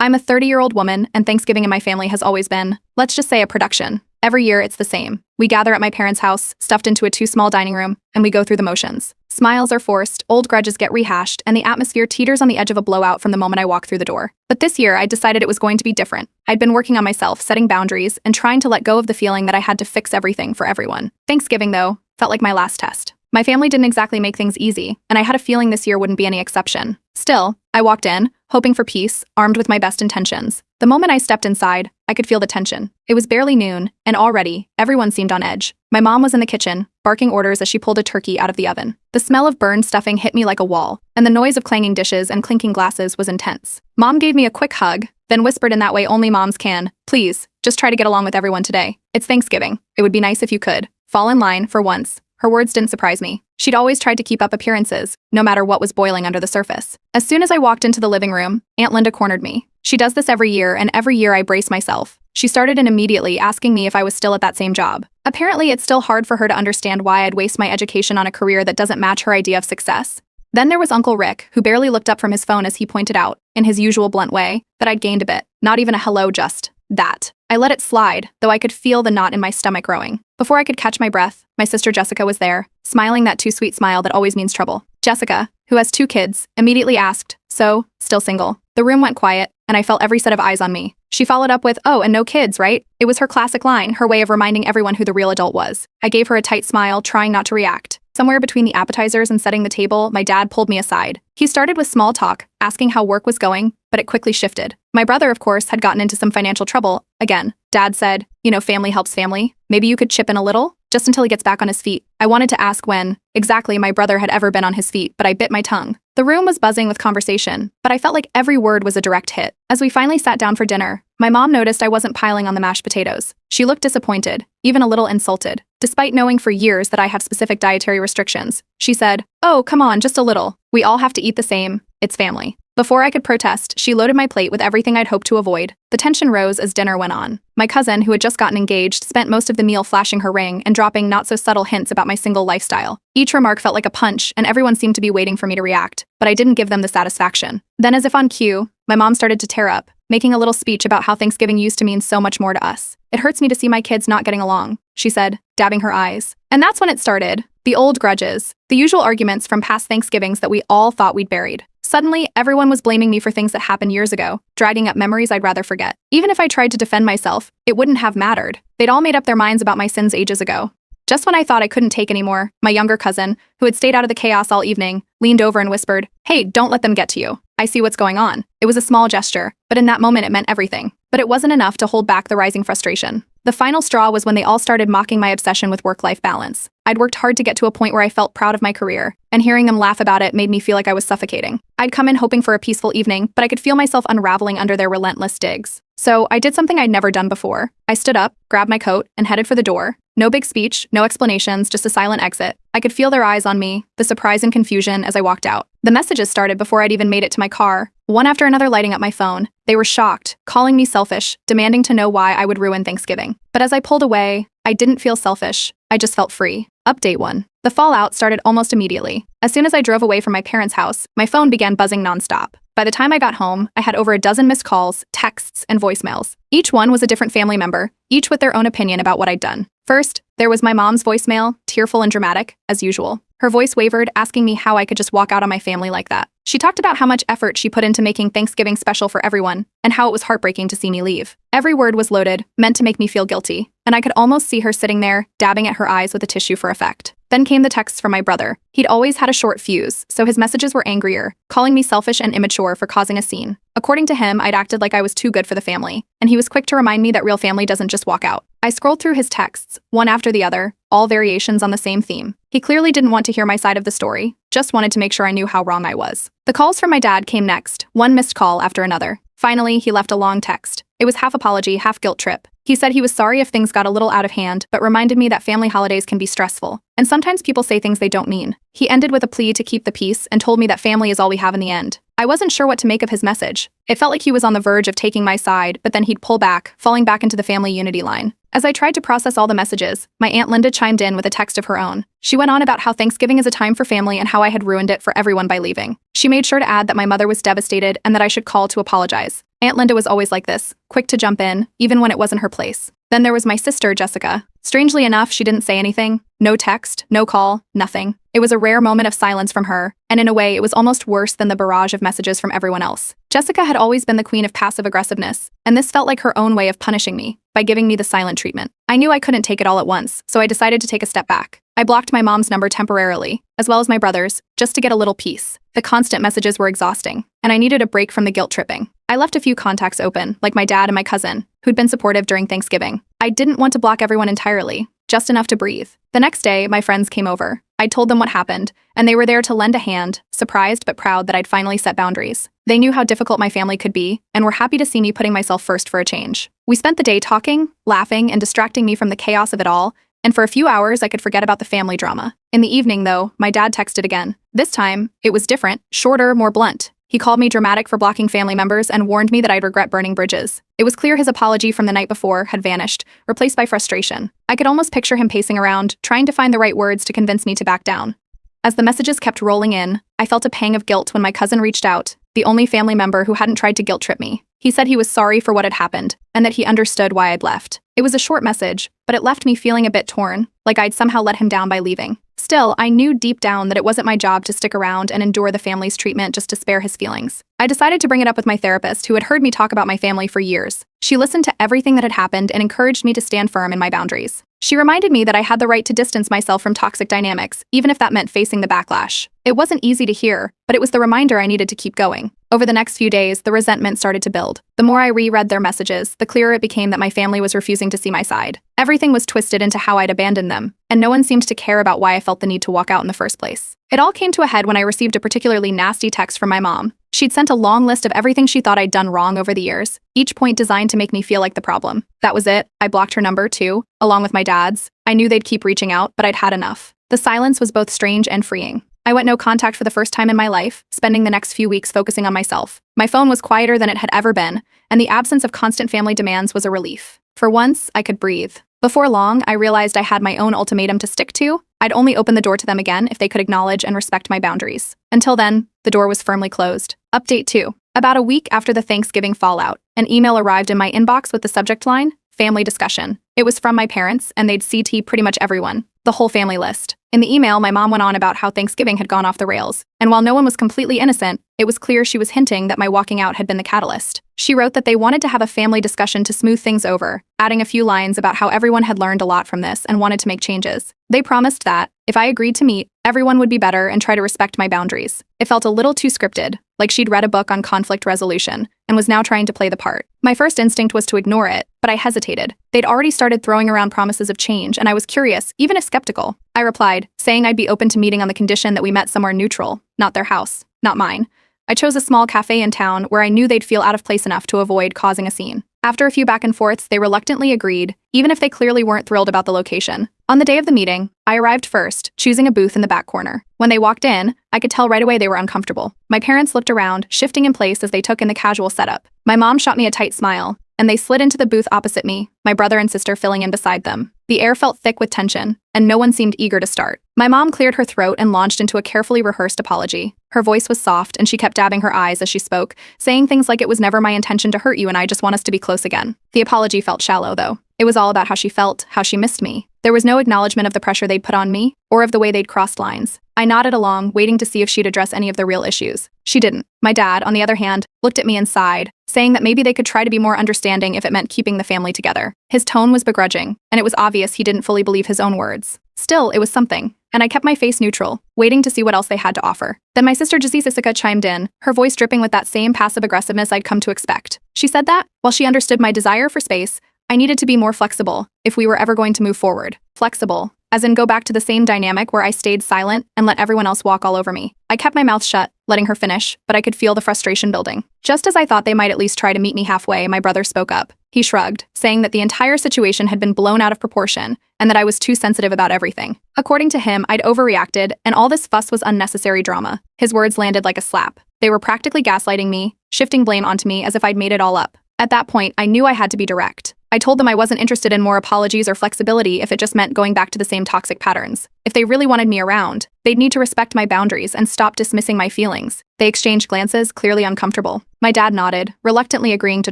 I'm a 30-year-old woman, and Thanksgiving in my family has always been, let's just say, a production. Every year, it's the same. We gather at my parents' house, stuffed into a too-small dining room, and we go through the motions. Smiles are forced, old grudges get rehashed, and the atmosphere teeters on the edge of a blowout from the moment I walk through the door. But this year, I decided it was going to be different. I'd been working on myself, setting boundaries, and trying to let go of the feeling that I had to fix everything for everyone. Thanksgiving, though, felt like my last test. My family didn't exactly make things easy, and I had a feeling this year wouldn't be any exception. Still, I walked in, hoping for peace, armed with my best intentions. The moment I stepped inside, I could feel the tension. It was barely noon, and already, everyone seemed on edge. My mom was in the kitchen, barking orders as she pulled a turkey out of the oven. The smell of burned stuffing hit me like a wall, and the noise of clanging dishes and clinking glasses was intense. Mom gave me a quick hug, then whispered in that way only moms can, "Please, just try to get along with everyone today. It's Thanksgiving. It would be nice if you could. Fall in line, for once." Her words didn't surprise me. She'd always tried to keep up appearances, no matter what was boiling under the surface. As soon as I walked into the living room, Aunt Linda cornered me. She does this every year, and every year I brace myself. She started in immediately, asking me if I was still at that same job. Apparently, it's still hard for her to understand why I'd waste my education on a career that doesn't match her idea of success. Then there was Uncle Rick, who barely looked up from his phone as he pointed out, in his usual blunt way, that I'd gained a bit. Not even a hello, just that. I let it slide, though I could feel the knot in my stomach growing. Before I could catch my breath, my sister Jessica was there, smiling that too sweet smile that always means trouble. Jessica, who has 2 kids, immediately asked, "So, still single?" The room went quiet, and I felt every set of eyes on me. She followed up with, "Oh, and no kids, right?" It was her classic line, her way of reminding everyone who the real adult was. I gave her a tight smile, trying not to react. Somewhere between the appetizers and setting the table, my dad pulled me aside. He started with small talk, asking how work was going, but it quickly shifted. My brother, of course, had gotten into some financial trouble. Again, Dad said, family helps family. Maybe you could chip in a little? Just until he gets back on his feet. I wanted to ask when, exactly, my brother had ever been on his feet, but I bit my tongue. The room was buzzing with conversation, but I felt like every word was a direct hit. As we finally sat down for dinner, my mom noticed I wasn't piling on the mashed potatoes. She looked disappointed, even a little insulted. Despite knowing for years that I have specific dietary restrictions, she said, "Oh, come on, just a little. We all have to eat the same. It's family." Before I could protest, she loaded my plate with everything I'd hoped to avoid. The tension rose as dinner went on. My cousin, who had just gotten engaged, spent most of the meal flashing her ring and dropping not-so-subtle hints about my single lifestyle. Each remark felt like a punch, and everyone seemed to be waiting for me to react, but I didn't give them the satisfaction. Then, as if on cue, my mom started to tear up, making a little speech about how Thanksgiving used to mean so much more to us. "It hurts me to see my kids not getting along," she said, dabbing her eyes. And that's when it started. The old grudges, the usual arguments from past Thanksgivings that we all thought we'd buried. Suddenly, everyone was blaming me for things that happened years ago, dragging up memories I'd rather forget. Even if I tried to defend myself, it wouldn't have mattered. They'd all made up their minds about my sins ages ago. Just when I thought I couldn't take anymore, my younger cousin, who had stayed out of the chaos all evening, leaned over and whispered, "Hey, don't let them get to you. I see what's going on." It was a small gesture, but in that moment it meant everything. But it wasn't enough to hold back the rising frustration. The final straw was when they all started mocking my obsession with work-life balance. I'd worked hard to get to a point where I felt proud of my career, and hearing them laugh about it made me feel like I was suffocating. I'd come in hoping for a peaceful evening, but I could feel myself unraveling under their relentless digs. So I did something I'd never done before. I stood up, grabbed my coat, and headed for the door. No big speech, no explanations, just a silent exit. I could feel their eyes on me, the surprise and confusion as I walked out. The messages started before I'd even made it to my car, one after another lighting up my phone. They were shocked, calling me selfish, demanding to know why I would ruin Thanksgiving. But as I pulled away, I didn't feel selfish. I just felt free. Update 1. The fallout started almost immediately. As soon as I drove away from my parents' house, my phone began buzzing nonstop. By the time I got home, I had over a dozen missed calls, texts, and voicemails. Each one was a different family member, each with their own opinion about what I'd done. First, there was my mom's voicemail, tearful and dramatic, as usual. Her voice wavered, asking me how I could just walk out on my family like that. She talked about how much effort she put into making Thanksgiving special for everyone, and how it was heartbreaking to see me leave. Every word was loaded, meant to make me feel guilty, and I could almost see her sitting there, dabbing at her eyes with a tissue for effect. Then came the texts from my brother. He'd always had a short fuse, so his messages were angrier, calling me selfish and immature for causing a scene. According to him, I'd acted like I was too good for the family, and he was quick to remind me that real family doesn't just walk out. I scrolled through his texts, one after the other, all variations on the same theme. He clearly didn't want to hear my side of the story, just wanted to make sure I knew how wrong I was. The calls from my dad came next, one missed call after another. Finally, he left a long text. It was half apology, half guilt trip. He said he was sorry if things got a little out of hand, but reminded me that family holidays can be stressful, and sometimes people say things they don't mean. He ended with a plea to keep the peace and told me that family is all we have in the end. I wasn't sure what to make of his message. It felt like he was on the verge of taking my side, but then he'd pull back, falling back into the family unity line. As I tried to process all the messages, my Aunt Linda chimed in with a text of her own. She went on about how Thanksgiving is a time for family and how I had ruined it for everyone by leaving. She made sure to add that my mother was devastated and that I should call to apologize. Aunt Linda was always like this, quick to jump in, even when it wasn't her place. Then there was my sister, Jessica. Strangely enough, she didn't say anything. No text, no call, nothing. It was a rare moment of silence from her, and in a way, it was almost worse than the barrage of messages from everyone else. Jessica had always been the queen of passive aggressiveness, and this felt like her own way of punishing me, by giving me the silent treatment. I knew I couldn't take it all at once, so I decided to take a step back. I blocked my mom's number temporarily, as well as my brother's, just to get a little peace. The constant messages were exhausting, and I needed a break from the guilt tripping. I left a few contacts open, like my dad and my cousin, who'd been supportive during Thanksgiving. I didn't want to block everyone entirely, just enough to breathe. The next day, my friends came over. I told them what happened, and they were there to lend a hand, surprised but proud that I'd finally set boundaries. They knew how difficult my family could be, and were happy to see me putting myself first for a change. We spent the day talking, laughing, and distracting me from the chaos of it all, and for a few hours I could forget about the family drama. In the evening, though, my dad texted again. This time, it was different, shorter, more blunt. He called me dramatic for blocking family members and warned me that I'd regret burning bridges. It was clear his apology from the night before had vanished, replaced by frustration. I could almost picture him pacing around, trying to find the right words to convince me to back down. As the messages kept rolling in, I felt a pang of guilt when my cousin reached out, the only family member who hadn't tried to guilt trip me. He said he was sorry for what had happened, and that he understood why I'd left. It was a short message, but it left me feeling a bit torn, like I'd somehow let him down by leaving. Still, I knew deep down that it wasn't my job to stick around and endure the family's treatment just to spare his feelings. I decided to bring it up with my therapist, who had heard me talk about my family for years. She listened to everything that had happened and encouraged me to stand firm in my boundaries. She reminded me that I had the right to distance myself from toxic dynamics, even if that meant facing the backlash. It wasn't easy to hear, but it was the reminder I needed to keep going. Over the next few days, the resentment started to build. The more I reread their messages, the clearer it became that my family was refusing to see my side. Everything was twisted into how I'd abandoned them, and no one seemed to care about why I felt the need to walk out in the first place. It all came to a head when I received a particularly nasty text from my mom. She'd sent a long list of everything she thought I'd done wrong over the years, each point designed to make me feel like the problem. That was it. I blocked her number, too, along with my dad's. I knew they'd keep reaching out, but I'd had enough. The silence was both strange and freeing. I went no contact for the first time in my life, spending the next few weeks focusing on myself. My phone was quieter than it had ever been, and the absence of constant family demands was a relief. For once, I could breathe. Before long, I realized I had my own ultimatum to stick to. I'd only open the door to them again if they could acknowledge and respect my boundaries. Until then, the door was firmly closed. Update 2. About a week after the Thanksgiving fallout, an email arrived in my inbox with the subject line, Family Discussion. It was from my parents, and they'd CC pretty much everyone, the whole family list. In the email, my mom went on about how Thanksgiving had gone off the rails, and while no one was completely innocent, it was clear she was hinting that my walking out had been the catalyst. She wrote that they wanted to have a family discussion to smooth things over, adding a few lines about how everyone had learned a lot from this and wanted to make changes. They promised that, if I agreed to meet, everyone would be better and try to respect my boundaries. It felt a little too scripted, like she'd read a book on conflict resolution, and was now trying to play the part. My first instinct was to ignore it, but I hesitated. They'd already started throwing around promises of change, and I was curious, even if skeptical. I replied, saying I'd be open to meeting on the condition that we met somewhere neutral, not their house, not mine. I chose a small cafe in town where I knew they'd feel out of place enough to avoid causing a scene. After a few back and forths, they reluctantly agreed, even if they clearly weren't thrilled about the location. On the day of the meeting, I arrived first, choosing a booth in the back corner. When they walked in, I could tell right away they were uncomfortable. My parents looked around, shifting in place as they took in the casual setup. My mom shot me a tight smile, and they slid into the booth opposite me, my brother and sister filling in beside them. The air felt thick with tension, and no one seemed eager to start. My mom cleared her throat and launched into a carefully rehearsed apology. Her voice was soft, and she kept dabbing her eyes as she spoke, saying things like it was never my intention to hurt you and I just want us to be close again. The apology felt shallow, though. It was all about how she felt, how she missed me. There was no acknowledgement of the pressure they'd put on me, or of the way they'd crossed lines. I nodded along, waiting to see if she'd address any of the real issues. She didn't. My dad, on the other hand, looked at me and sighed, saying that maybe they could try to be more understanding if it meant keeping the family together. His tone was begrudging, and it was obvious he didn't fully believe his own words. Still, it was something, and I kept my face neutral, waiting to see what else they had to offer. Then my sister Jessica chimed in, her voice dripping with that same passive aggressiveness I'd come to expect. She said that, while she understood my desire for space, I needed to be more flexible if we were ever going to move forward. Flexible, as in go back to the same dynamic where I stayed silent and let everyone else walk all over me. I kept my mouth shut, letting her finish, but I could feel the frustration building. Just as I thought they might at least try to meet me halfway, my brother spoke up. He shrugged, saying that the entire situation had been blown out of proportion and that I was too sensitive about everything. According to him, I'd overreacted, and all this fuss was unnecessary drama. His words landed like a slap. They were practically gaslighting me, shifting blame onto me as if I'd made it all up. At that point, I knew I had to be direct. I told them I wasn't interested in more apologies or flexibility if it just meant going back to the same toxic patterns. If they really wanted me around, they'd need to respect my boundaries and stop dismissing my feelings. They exchanged glances, clearly uncomfortable. My dad nodded, reluctantly agreeing to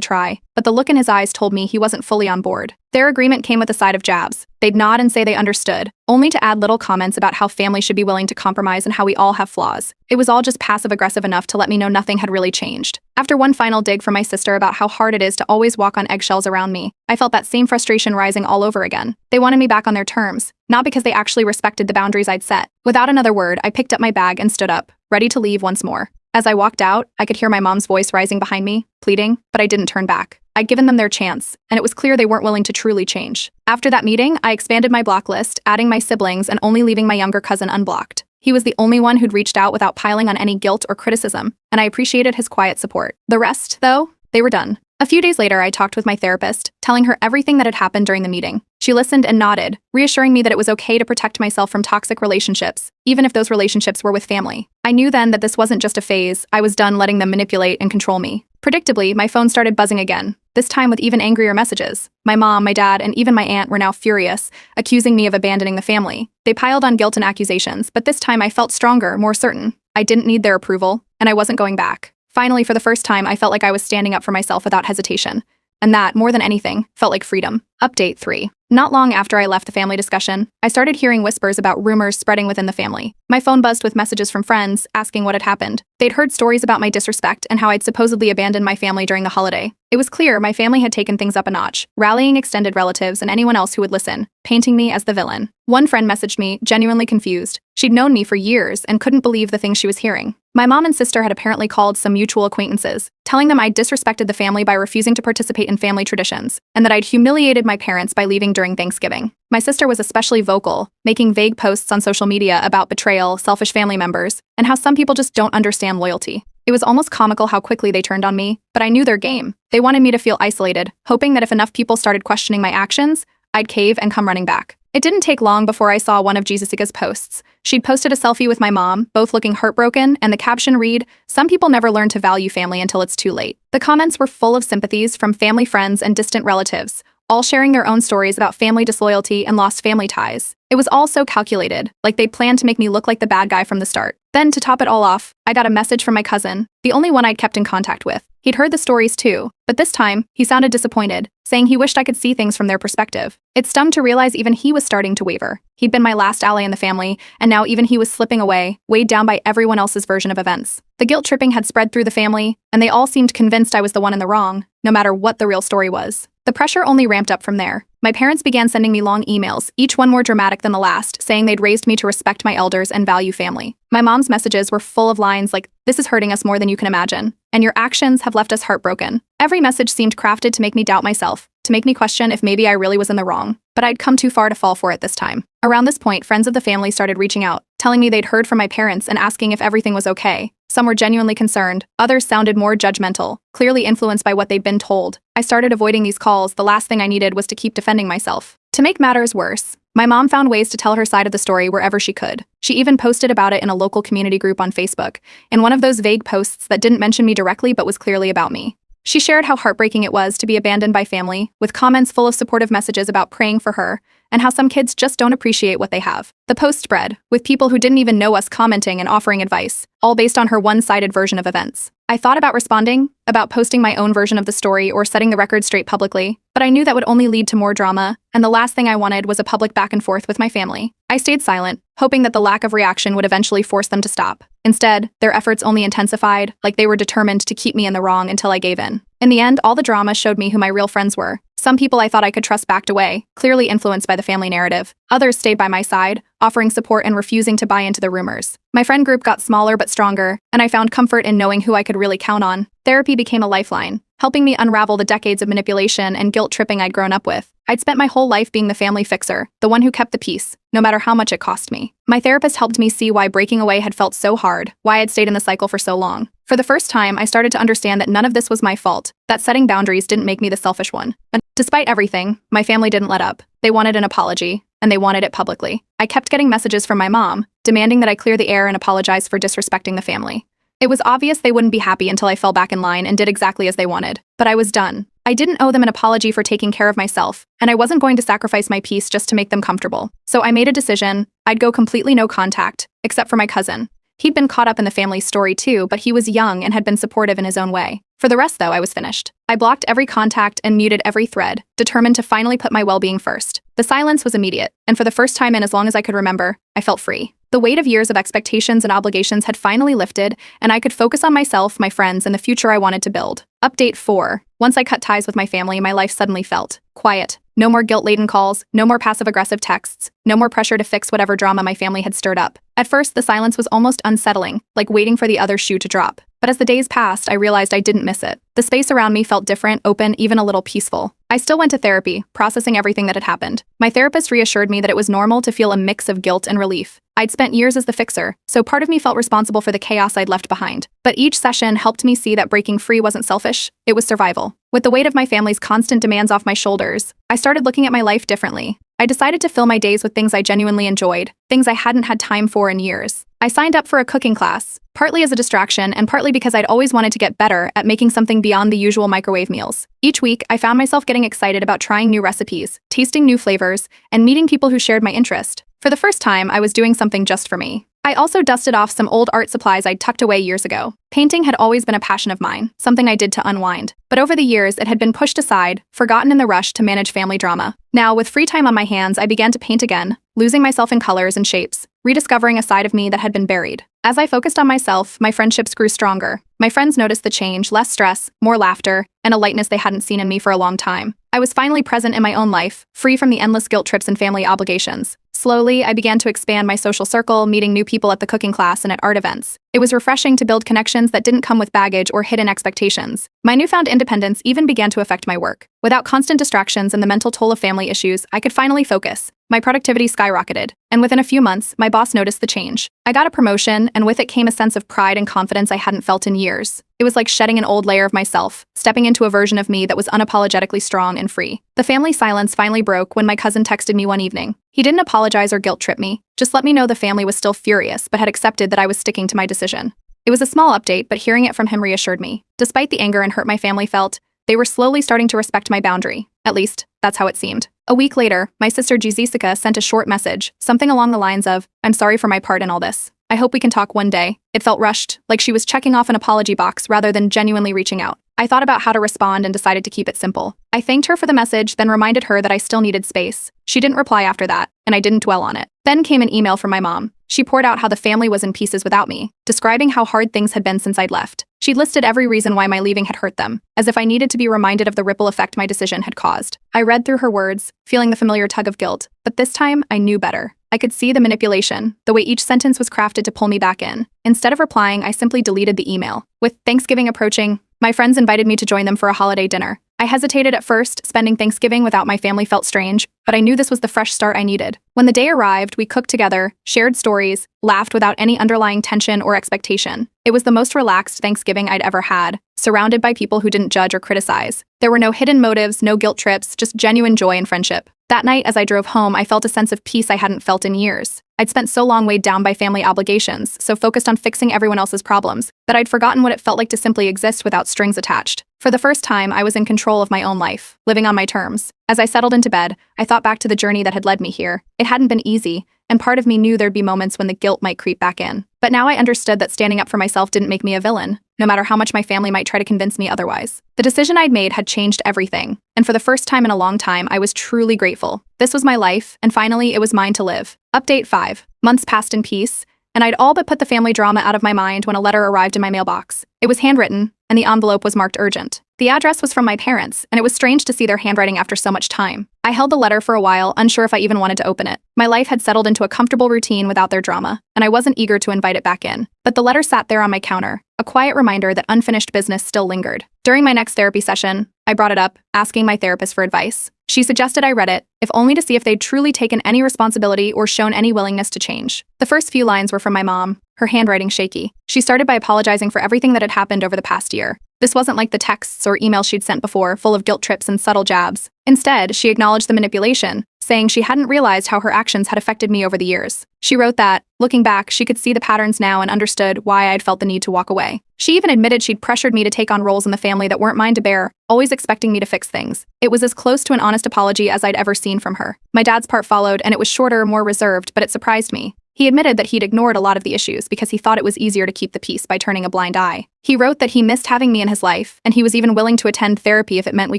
try, but the look in his eyes told me he wasn't fully on board. Their agreement came with a side of jabs. They'd nod and say they understood, only to add little comments about how family should be willing to compromise and how we all have flaws. It was all just passive-aggressive enough to let me know nothing had really changed. After one final dig from my sister about how hard it is to always walk on eggshells around me, I felt that same frustration rising all over again. They wanted me back on their terms, not because they actually respected the boundaries I'd set. Without another word, I picked up my bag and stood up, ready to leave once more. As I walked out, I could hear my mom's voice rising behind me, pleading, but I didn't turn back. I'd given them their chance, and it was clear they weren't willing to truly change. After that meeting, I expanded my block list, adding my siblings and only leaving my younger cousin unblocked. He was the only one who'd reached out without piling on any guilt or criticism, and I appreciated his quiet support. The rest, though, they were done. A few days later, I talked with my therapist, telling her everything that had happened during the meeting. She listened and nodded, reassuring me that it was okay to protect myself from toxic relationships, even if those relationships were with family. I knew then that this wasn't just a phase. I was done letting them manipulate and control me. Predictably, my phone started buzzing again, this time with even angrier messages. My mom, my dad, and even my aunt were now furious, accusing me of abandoning the family. They piled on guilt and accusations, but this time I felt stronger, more certain. I didn't need their approval, and I wasn't going back. Finally, for the first time, I felt like I was standing up for myself without hesitation. And that, more than anything, felt like freedom. Update 3. Not long after I left the family discussion, I started hearing whispers about rumors spreading within the family. My phone buzzed with messages from friends, asking what had happened. They'd heard stories about my disrespect and how I'd supposedly abandoned my family during the holiday. It was clear my family had taken things up a notch, rallying extended relatives and anyone else who would listen, painting me as the villain. One friend messaged me, genuinely confused. She'd known me for years and couldn't believe the things she was hearing. My mom and sister had apparently called some mutual acquaintances, telling them I'd disrespected the family by refusing to participate in family traditions, and that I'd humiliated my parents by leaving during Thanksgiving. My sister was especially vocal, making vague posts on social media about betrayal, selfish family members, and how some people just don't understand loyalty. It was almost comical how quickly they turned on me, but I knew their game. They wanted me to feel isolated, hoping that if enough people started questioning my actions, I'd cave and come running back. It didn't take long before I saw one of Jessica's posts. She'd posted a selfie with my mom, both looking heartbroken, and the caption read, "Some people never learn to value family until it's too late." The comments were full of sympathies from family friends and distant relatives, all sharing their own stories about family disloyalty and lost family ties. It was all so calculated, like they'd planned to make me look like the bad guy from the start. Then, to top it all off, I got a message from my cousin, the only one I'd kept in contact with. He'd heard the stories too, but this time, he sounded disappointed, saying he wished I could see things from their perspective. It stung to realize even he was starting to waver. He'd been my last ally in the family, and now even he was slipping away, weighed down by everyone else's version of events. The guilt tripping had spread through the family, and they all seemed convinced I was the one in the wrong, no matter what the real story was. The pressure only ramped up from there. My parents began sending me long emails, each one more dramatic than the last, saying they'd raised me to respect my elders and value family. My mom's messages were full of lines like, "This is hurting us more than you can imagine," and "Your actions have left us heartbroken." Every message seemed crafted to make me doubt myself, to make me question if maybe I really was in the wrong. But I'd come too far to fall for it this time. Around this point, friends of the family started reaching out, telling me they'd heard from my parents and asking if everything was okay. Some were genuinely concerned, others sounded more judgmental, clearly influenced by what they'd been told. I started avoiding these calls. The last thing I needed was to keep defending myself. To make matters worse, my mom found ways to tell her side of the story wherever she could. She even posted about it in a local community group on Facebook, in one of those vague posts that didn't mention me directly but was clearly about me. She shared how heartbreaking it was to be abandoned by family, with comments full of supportive messages about praying for her, and how some kids just don't appreciate what they have. The post spread, with people who didn't even know us commenting and offering advice, all based on her one-sided version of events. I thought about responding, about posting my own version of the story or setting the record straight publicly, but I knew that would only lead to more drama, and the last thing I wanted was a public back and forth with my family. I stayed silent, hoping that the lack of reaction would eventually force them to stop. Instead, their efforts only intensified, like they were determined to keep me in the wrong until I gave in. In the end, all the drama showed me who my real friends were. Some people I thought I could trust backed away, clearly influenced by the family narrative. Others stayed by my side, offering support and refusing to buy into the rumors. My friend group got smaller but stronger, and I found comfort in knowing who I could really count on. Therapy became a lifeline, helping me unravel the decades of manipulation and guilt tripping I'd grown up with. I'd spent my whole life being the family fixer, the one who kept the peace, no matter how much it cost me. My therapist helped me see why breaking away had felt so hard, why I'd stayed in the cycle for so long. For the first time, I started to understand that none of this was my fault, that setting boundaries didn't make me the selfish one. But despite everything, my family didn't let up. They wanted an apology, and they wanted it publicly. I kept getting messages from my mom, demanding that I clear the air and apologize for disrespecting the family. It was obvious they wouldn't be happy until I fell back in line and did exactly as they wanted. But I was done. I didn't owe them an apology for taking care of myself, and I wasn't going to sacrifice my peace just to make them comfortable. So I made a decision. I'd go completely no contact, except for my cousin. He'd been caught up in the family's story too, but he was young and had been supportive in his own way. For the rest, though, I was finished. I blocked every contact and muted every thread, determined to finally put my well-being first. The silence was immediate, and for the first time in as long as I could remember, I felt free. The weight of years of expectations and obligations had finally lifted, and I could focus on myself, my friends, and the future I wanted to build. Update 4. Once I cut ties with my family, my life suddenly felt quiet. No more guilt-laden calls, no more passive-aggressive texts, no more pressure to fix whatever drama my family had stirred up. At first, the silence was almost unsettling, like waiting for the other shoe to drop. But as the days passed, I realized I didn't miss it. The space around me felt different, open, even a little peaceful. I still went to therapy, processing everything that had happened. My therapist reassured me that it was normal to feel a mix of guilt and relief. I'd spent years as the fixer, so part of me felt responsible for the chaos I'd left behind. But each session helped me see that breaking free wasn't selfish, it was survival. With the weight of my family's constant demands off my shoulders, I started looking at my life differently. I decided to fill my days with things I genuinely enjoyed, things I hadn't had time for in years. I signed up for a cooking class, partly as a distraction and partly because I'd always wanted to get better at making something beyond the usual microwave meals. Each week, I found myself getting excited about trying new recipes, tasting new flavors, and meeting people who shared my interest. For the first time, I was doing something just for me. I also dusted off some old art supplies I'd tucked away years ago. Painting had always been a passion of mine, something I did to unwind. But over the years, it had been pushed aside, forgotten in the rush to manage family drama. Now, with free time on my hands, I began to paint again, losing myself in colors and shapes, rediscovering a side of me that had been buried. As I focused on myself, my friendships grew stronger. My friends noticed the change, less stress, more laughter, and a lightness they hadn't seen in me for a long time. I was finally present in my own life, free from the endless guilt trips and family obligations. Slowly, I began to expand my social circle, meeting new people at the cooking class and at art events. It was refreshing to build connections that didn't come with baggage or hidden expectations. My newfound independence even began to affect my work. Without constant distractions and the mental toll of family issues, I could finally focus. My productivity skyrocketed, and within a few months, my boss noticed the change. I got a promotion, and with it came a sense of pride and confidence I hadn't felt in years. It was like shedding an old layer of myself, stepping into a version of me that was unapologetically strong and free. The family silence finally broke when my cousin texted me one evening. He didn't apologize or guilt-trip me, just let me know the family was still furious but had accepted that I was sticking to my decision. It was a small update, but hearing it from him reassured me. Despite the anger and hurt my family felt, they were slowly starting to respect my boundary. At least, that's how it seemed. A week later, my sister Jessica sent a short message, something along the lines of, "I'm sorry for my part in all this. I hope we can talk one day." It felt rushed, like she was checking off an apology box rather than genuinely reaching out. I thought about how to respond and decided to keep it simple. I thanked her for the message, then reminded her that I still needed space. She didn't reply after that, and I didn't dwell on it. Then came an email from my mom. She poured out how the family was in pieces without me, describing how hard things had been since I'd left. She listed every reason why my leaving had hurt them, as if I needed to be reminded of the ripple effect my decision had caused. I read through her words, feeling the familiar tug of guilt, but this time I knew better. I could see the manipulation, the way each sentence was crafted to pull me back in. Instead of replying, I simply deleted the email. With Thanksgiving approaching, my friends invited me to join them for a holiday dinner. I hesitated at first, spending Thanksgiving without my family felt strange, but I knew this was the fresh start I needed. When the day arrived, we cooked together, shared stories, laughed without any underlying tension or expectation. It was the most relaxed Thanksgiving I'd ever had, surrounded by people who didn't judge or criticize. There were no hidden motives, no guilt trips, just genuine joy and friendship. That night, as I drove home, I felt a sense of peace I hadn't felt in years. I'd spent so long weighed down by family obligations, so focused on fixing everyone else's problems, that I'd forgotten what it felt like to simply exist without strings attached. For the first time, I was in control of my own life, living on my terms. As I settled into bed, I thought back to the journey that had led me here. It hadn't been easy, and part of me knew there'd be moments when the guilt might creep back in. But now I understood that standing up for myself didn't make me a villain, no matter how much my family might try to convince me otherwise. The decision I'd made had changed everything, and for the first time in a long time, I was truly grateful. This was my life, and finally, it was mine to live. Update 5. Months passed in peace, and I'd all but put the family drama out of my mind when a letter arrived in my mailbox. It was handwritten, and the envelope was marked urgent. The address was from my parents, and it was strange to see their handwriting after so much time. I held the letter for a while, unsure if I even wanted to open it. My life had settled into a comfortable routine without their drama, and I wasn't eager to invite it back in. But the letter sat there on my counter, a quiet reminder that unfinished business still lingered. During my next therapy session, I brought it up, asking my therapist for advice. She suggested I read it, if only to see if they'd truly taken any responsibility or shown any willingness to change. The first few lines were from my mom, her handwriting shaky. She started by apologizing for everything that had happened over the past year. This wasn't like the texts or emails she'd sent before, full of guilt trips and subtle jabs. Instead, she acknowledged the manipulation, saying she hadn't realized how her actions had affected me over the years. She wrote that, looking back, she could see the patterns now and understood why I'd felt the need to walk away. She even admitted she'd pressured me to take on roles in the family that weren't mine to bear, always expecting me to fix things. It was as close to an honest apology as I'd ever seen from her. My dad's part followed, and it was shorter, more reserved, but it surprised me. He admitted that he'd ignored a lot of the issues because he thought it was easier to keep the peace by turning a blind eye. He wrote that he missed having me in his life, and he was even willing to attend therapy if it meant we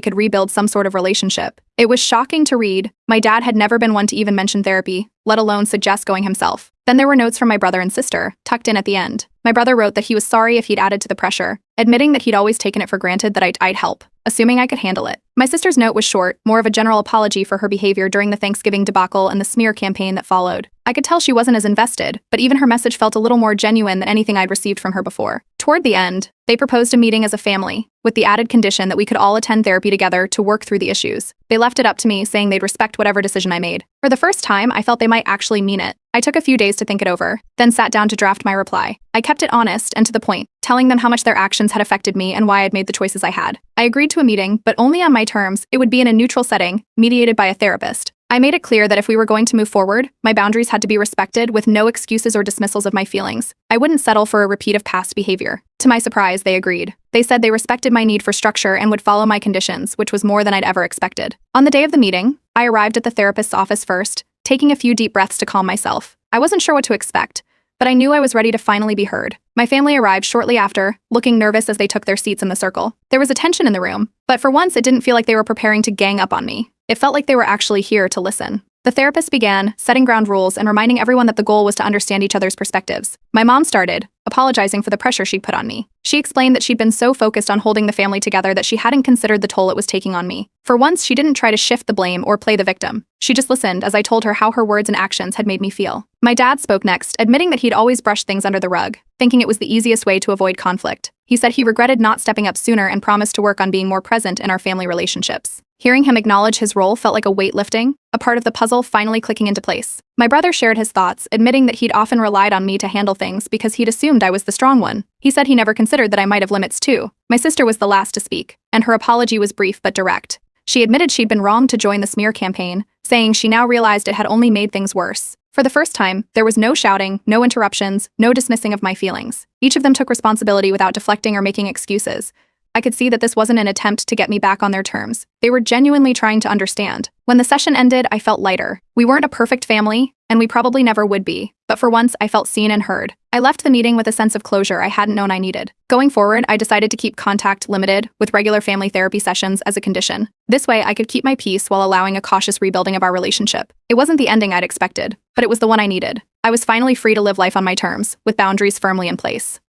could rebuild some sort of relationship. It was shocking to read. My dad had never been one to even mention therapy, let alone suggest going himself. Then there were notes from my brother and sister, tucked in at the end. My brother wrote that he was sorry if he'd added to the pressure, admitting that he'd always taken it for granted that I'd help, assuming I could handle it. My sister's note was short, more of a general apology for her behavior during the Thanksgiving debacle and the smear campaign that followed. I could tell she wasn't as invested, but even her message felt a little more genuine than anything I'd received from her before. Toward the end, they proposed a meeting as a family, with the added condition that we could all attend therapy together to work through the issues. They left it up to me, saying they'd respect whatever decision I made. For the first time, I felt they might actually mean it. I took a few days to think it over, then sat down to draft my reply. I kept it honest and to the point, telling them how much their actions had affected me and why I'd made the choices I had. I agreed to a meeting, but only on my terms. It would be in a neutral setting, mediated by a therapist. I made it clear that if we were going to move forward, my boundaries had to be respected with no excuses or dismissals of my feelings. I wouldn't settle for a repeat of past behavior. To my surprise, they agreed. They said they respected my need for structure and would follow my conditions, which was more than I'd ever expected. On the day of the meeting, I arrived at the therapist's office first, taking a few deep breaths to calm myself. I wasn't sure what to expect, but I knew I was ready to finally be heard. My family arrived shortly after, looking nervous as they took their seats in the circle. There was a tension in the room, but for once it didn't feel like they were preparing to gang up on me. It felt like they were actually here to listen. The therapist began, setting ground rules and reminding everyone that the goal was to understand each other's perspectives. My mom started, apologizing for the pressure she'd put on me. She explained that she'd been so focused on holding the family together that she hadn't considered the toll it was taking on me. For once, she didn't try to shift the blame or play the victim. She just listened as I told her how her words and actions had made me feel. My dad spoke next, admitting that he'd always brushed things under the rug, thinking it was the easiest way to avoid conflict. He said he regretted not stepping up sooner and promised to work on being more present in our family relationships. Hearing him acknowledge his role felt like a weight lifting, a part of the puzzle finally clicking into place. My brother shared his thoughts, admitting that he'd often relied on me to handle things because he'd assumed I was the strong one. He said he never considered that I might have limits too. My sister was the last to speak, and her apology was brief but direct. She admitted she'd been wrong to join the smear campaign, saying she now realized it had only made things worse. For the first time, there was no shouting, no interruptions, no dismissing of my feelings. Each of them took responsibility without deflecting or making excuses. I could see that this wasn't an attempt to get me back on their terms. They were genuinely trying to understand. When the session ended, I felt lighter. We weren't a perfect family, and we probably never would be, but for once, I felt seen and heard. I left the meeting with a sense of closure I hadn't known I needed. Going forward, I decided to keep contact limited, with regular family therapy sessions as a condition. This way, I could keep my peace while allowing a cautious rebuilding of our relationship. It wasn't the ending I'd expected, but it was the one I needed. I was finally free to live life on my terms, with boundaries firmly in place.